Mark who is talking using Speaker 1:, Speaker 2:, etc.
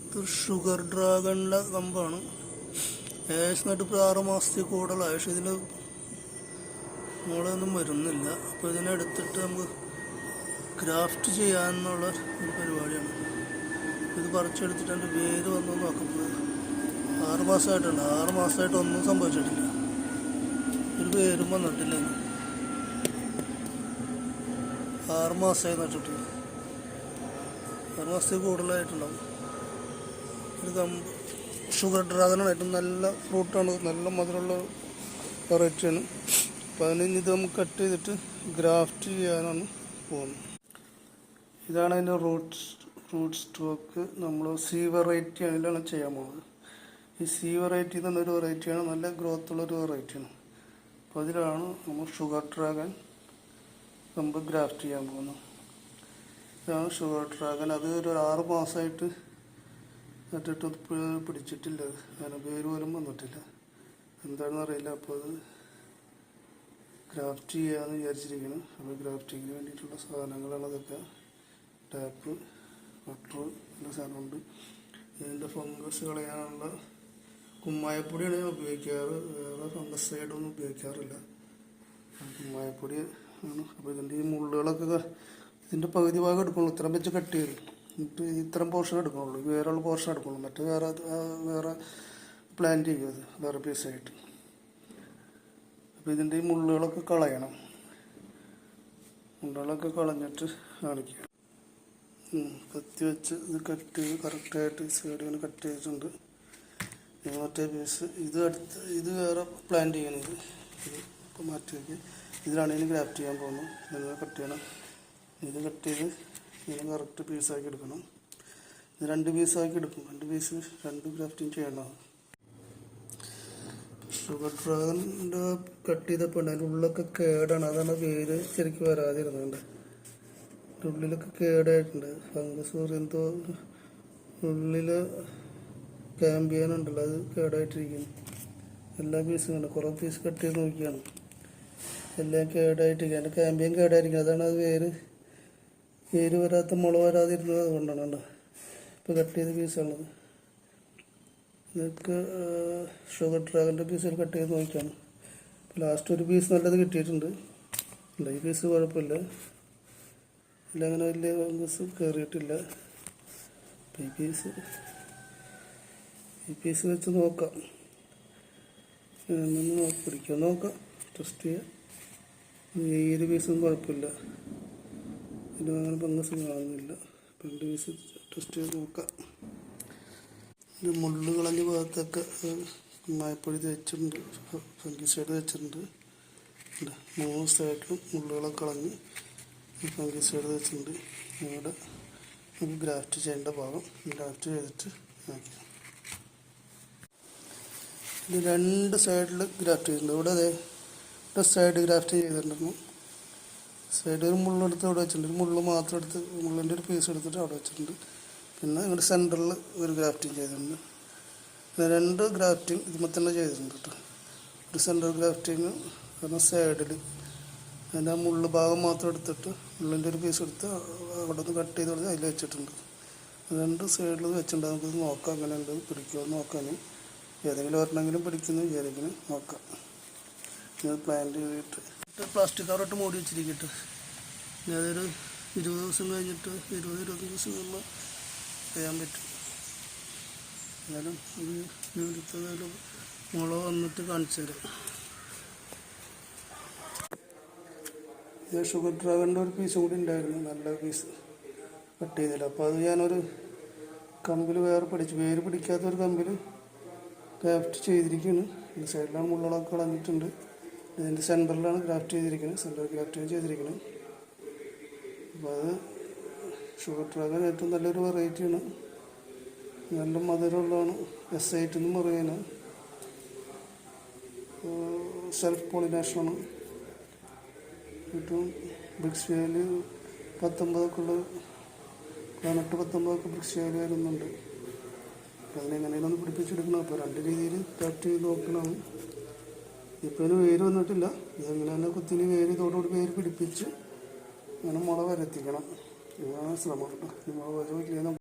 Speaker 1: ഇത് ഷുഗർ ഡ്രാഗണിലെ കമ്പാണ്. ഏകദേശം ഇപ്പോൾ 6 മാസത്തിൽ കൂടുതലായി. പക്ഷെ ഇതിന് മുളയൊന്നും വരുന്നില്ല. അപ്പോൾ ഇതിനെടുത്തിട്ട് നമുക്ക് ഗ്രാഫ്റ്റ് ചെയ്യാനുള്ള ഒരു പരിപാടിയാണ്. ഇത് പറിച്ചെടുത്തിട്ട് എൻ്റെ വേര് വന്നു നോക്കുന്നത് 6 മാസമായിട്ടുണ്ട്. 6 മാസമായിട്ട് ഒന്നും സംഭവിച്ചിട്ടില്ല. ഒരു വേരും വന്നിട്ടില്ല. 6 മാസമായി നട്ടിട്ട് 6 മാസത്തിൽ കൂടുതലായിട്ടുണ്ടാവും. ഇത് ഷുഗർ ഡ്രാഗണാണ്. ഏറ്റവും നല്ല ഫ്രൂട്ടാണ്, നല്ല മധുരമുള്ള വെറൈറ്റിയാണ്. അപ്പോൾ അതിന് ഇത് നമുക്ക് കട്ട് ചെയ്തിട്ട് ഗ്രാഫ്റ്റ് ചെയ്യാനാണ് പോകുന്നത്. ഇതാണ് അതിൻ്റെ റൂട്ട് സ്റ്റോക്ക്. നമ്മൾ സി വെറൈറ്റി അതിലാണ് ചെയ്യാൻ പോകുന്നത്. ഈ സി വെറൈറ്റി എന്ന് പറഞ്ഞൊരു വെറൈറ്റിയാണ്, നല്ല ഗ്രോത്തുള്ളൊരു വെറൈറ്റിയാണ്. അപ്പോൾ അതിലാണ് നമ്മൾ ഷുഗർ ഡ്രാഗൺ നമ്മൾ ഗ്രാഫ്റ്റ് ചെയ്യാൻ പോകുന്നത്. ഇതാണ് ഷുഗർ ഡ്രാഗൺ. അത് ഒരു 6 മാസമായിട്ട് നട്ടിട്ട് പിടിച്ചിട്ടില്ല. കാരണം വേര് പോലും വന്നിട്ടില്ല. എന്താണെന്ന് അറിയില്ല. അപ്പോൾ അത് ഗ്രാഫ്റ്റ് ചെയ്യാമെന്ന് വിചാരിച്ചിരിക്കുന്നു. അപ്പോൾ ഗ്രാഫ്റ്റിങ്ങിന് വേണ്ടിയിട്ടുള്ള സാധനങ്ങളാണ് അതൊക്കെ. ടാപ്പ്, കട്ടർ, എല്ലാ സാധനമുണ്ട്. ഇതിൻ്റെ ഫംഗസ് കളയാനുള്ള കുമ്മായപ്പൊടിയാണ് ഞാൻ ഉപയോഗിക്കാറ്. വേറെ ഫംഗസൈഡൊന്നും ഉപയോഗിക്കാറില്ല. കുമ്മായപ്പൊടി ആണ്. അപ്പോൾ ഇതിൻ്റെ ഈ മുള്ളുകളൊക്കെ ഇതിൻ്റെ പകുതി ഭാഗം എടുക്കുള്ളൂ. ഇത്രയും വെച്ച് കട്ട് ചെയ്ത് എന്നിട്ട് ഇത്രയും പോർഷൻ എടുക്കുള്ളൂ. വേറെയുള്ള പോർഷൻ എടുക്കുള്ളൂ. മറ്റു വേറെ പ്ലാന്റ് ചെയ്യും. അത് വേറെ പീസായിട്ട്. അപ്പോൾ ഇതിൻ്റെ ഈ മുള്ളുകളൊക്കെ കളയണം. മുള്ളുകളൊക്കെ കളഞ്ഞിട്ട് കാണിക്കുക. കത്തി വെച്ച് ഇത് കട്ട് ചെയ്ത് കറക്റ്റായിട്ട് സൈഡിൽ കട്ട് ചെയ്തിട്ടുണ്ട്. മറ്റേ പീസ് ഇത് വേറെ പ്ലാന്റ് ചെയ്യണത്. ഇത് ഇപ്പോൾ മാറ്റി വയ്ക്കുക. ഇതിലാണ് ഇതിന് ഗ്രാഫ്റ്റ് ചെയ്യാൻ പോകുന്നത്. ഇതിനെ കട്ട് ചെയ്യണം. ഇത് കട്ട് ചെയ്ത് ഇതിന് കറക്റ്റ് പീസാക്കി എടുക്കണം. ഇത് 2 പീസാക്കി എടുക്കും. 2 ഗ്രാഫ്റ്റിങ് ചെയ്യണം. ഷുഗർ ഡ്രാഗണിൻ്റെ കട്ട് ചെയ്തപ്പോൾ അതിൻ്റെ ഉള്ളൊക്കെ കേടാണ്. അതാണ് വേര് ശരിക്കും വരാതിരുന്നുണ്ട്. ഉള്ളിലൊക്കെ കേടായിട്ടുണ്ട്. ഫംഗസ് എന്തോ ഉള്ളിൽ ക്യാമ്പിയാനുണ്ടല്ലോ, അത് കേടായിട്ടിരിക്കുന്നു. എല്ലാ പീസും കണ്ട് കുറേ പീസ് കട്ട് ചെയ്ത് നോക്കിയാണ്. എല്ലാം കേടായിട്ടിരിക്കുക. അതിൻ്റെ ക്യാമ്പിയൻ കേടായിരിക്കും. അതാണ് അത് വേര് വരാത്ത മുള വരാതിരുന്നത്. അതുകൊണ്ടാണ് കേട്ടോ ഇപ്പോൾ കട്ട് ചെയ്ത പീസാണത്. ഇതൊക്കെ ഷുഗർ ഡ്രാഗണിൻ്റെ പീസുകൾ കട്ട് ചെയ്ത് നോക്കിയാണ്. ലാസ്റ്റ് ഒരു പീസ് നല്ലത് കിട്ടിയിട്ടുണ്ട്. ഈ പീസ് കുഴപ്പമില്ല. അങ്ങനെ വലിയ ഫംഗസ് കയറിയിട്ടില്ല. ഈ പീസ് വെച്ച് നോക്കാം. പിടിക്കാൻ നോക്കാം, ടെസ്റ്റ് ചെയ്യാം. ഈ ഒരു പീസും കുഴപ്പമില്ല. ഇതിന് അങ്ങനെ ഫംഗസ് കാണുന്നില്ല. 2 പീസ് ടെസ്റ്റ് ചെയ്ത് നോക്കാം. ഇത് മുള്ളു കളഞ്ഞ ഭാഗത്തൊക്കെ കുമ്മായപ്പൊടി തേച്ചിട്ടുണ്ട്, ഫംഗിസൈഡ് തേച്ചിട്ടുണ്ട്. 3 സൈഡിലും മുള്ളുകളൊക്കെ കളഞ്ഞ് ഫംഗിസൈഡ് വെച്ചിട്ടുണ്ട്. ഇവിടെ നമുക്ക് ഗ്രാഫ്റ്റ് ചെയ്യേണ്ട ഭാഗം ഗ്രാഫ്റ്റ് ചെയ്തിട്ട് നോക്കാം. ഇത് 2 സൈഡിൽ ഗ്രാഫ്റ്റ് ചെയ്തിട്ടുണ്ട്. ഇവിടെ സൈഡ് ഗ്രാഫ്റ്റ് ചെയ്തിട്ടുണ്ടായിരുന്നു. സൈഡ് ഒരു മുള്ളെടുത്ത് അവിടെ വെച്ചിട്ടുണ്ട്. ഒരു മുള്ള് മാത്രം എടുത്ത് മുള്ളിൻ്റെ ഒരു പീസ് എടുത്തിട്ട് അവിടെ വെച്ചിട്ടുണ്ട്. പിന്നെ ഇവിടെ സെൻറ്ററിൽ ഒരു ഗ്രാഫ്റ്റിങ് ചെയ്തിട്ടുണ്ട്. 2 ഗ്രാഫ്റ്റിങ് ഇതുമ്പോൾ തന്നെ ചെയ്തിട്ടുണ്ട് കേട്ടോ. ഒരു സെൻറ്റർ ഗ്രാഫ്റ്റിങ് കാരണം സൈഡിൽ അതിൻ്റെ ആ മുള്ള് ഭാഗം മാത്രം എടുത്തിട്ട് മുള്ളിൻ്റെ ഒരു പീസ് എടുത്ത് അവിടെ നിന്ന് കട്ട് ചെയ്ത് കൊടുത്ത് അതിൽ വെച്ചിട്ടുണ്ട്. 2 സൈഡിൽ വെച്ചിട്ടുണ്ട്. നമുക്കിത് നോക്കാം അങ്ങനെ ഉണ്ട് പിടിക്കുമോ നോക്കാനും. ഏതെങ്കിലും ഒരെണ്ണമെങ്കിലും പിടിക്കുന്നു വിചാരിക്കുന്നു. നോക്കാം. ഇത് പ്ലാന്റ് ചെയ്തിട്ട് പ്ലാസ്റ്റിക് കവറിട്ട് മൂടി വെച്ചിരിക്കട്ടെ. ഇനി അതൊരു 20 ദിവസം കഴിഞ്ഞിട്ട് 20-25 ദിവസം കഴിയുമ്പോൾ ചെയ്യാൻ പറ്റും. എന്നാലും എടുത്തതിലും മുള വന്നിട്ട് കാണിച്ചു തരാം. ഇത് ഷുഗർ ഡ്രാഗണിൻ്റെ ഒരു പീസും കൂടി ഉണ്ടായിരുന്നു, നല്ല പീസ് കട്ട് ചെയ്തില്ല. അപ്പോൾ അത് ഞാനൊരു കമ്പിൽ വേറെ വേര് പിടിക്കാത്തൊരു കമ്പിൽ ഗ്രാഫ്റ്റ് ചെയ്തിരിക്കുകയാണ്. ഈ സൈഡിലാണ് മുള്ളകളൊക്കെ കളഞ്ഞിട്ടുണ്ട്. ഇതിൻ്റെ സെൻറ്ററിലാണ് ഗ്രാഫ്റ്റ് ചെയ്തിരിക്കുന്നത്. സെൻറ്റർ ഗ്രാഫ്റ്റ് ചെയ്തിരിക്കുന്നത്. അപ്പോൾ അത് ഷുഗർ ഡ്രാഗൺ ഏറ്റവും നല്ലൊരു വെറൈറ്റിയാണ്. നല്ല മധുരമുള്ളതാണ്. S8 എന്ന് പറയുന്നത് സെൽഫ് പോളിനേഷനാണ്. ഏറ്റവും ബ്രിക്സ് വാല്യൂ 19 ഉള്ള 18-19 ബ്രിക്സ് വാല്യൂ വരുന്നുണ്ട്. അപ്പോൾ അതിനെങ്ങനെയാണ് ഒന്ന് പിടിപ്പിച്ചെടുക്കണം. അപ്പോൾ 2 രീതിയിൽ ഗ്രാഫ്റ്റ് ചെയ്ത് നോക്കണം. ഇപ്പോൾ അതിന് വേര് വന്നിട്ടില്ല. ഇതെങ്ങനെ തന്നെ കുത്തിന് വേര് ഇതോടുകൂടി വേര് പിടിപ്പിച്ച് അങ്ങനെ മുള വരത്തിക്കണം. ഇതാണ് ശ്രമം കേട്ടോ. മുള വരവില്ല.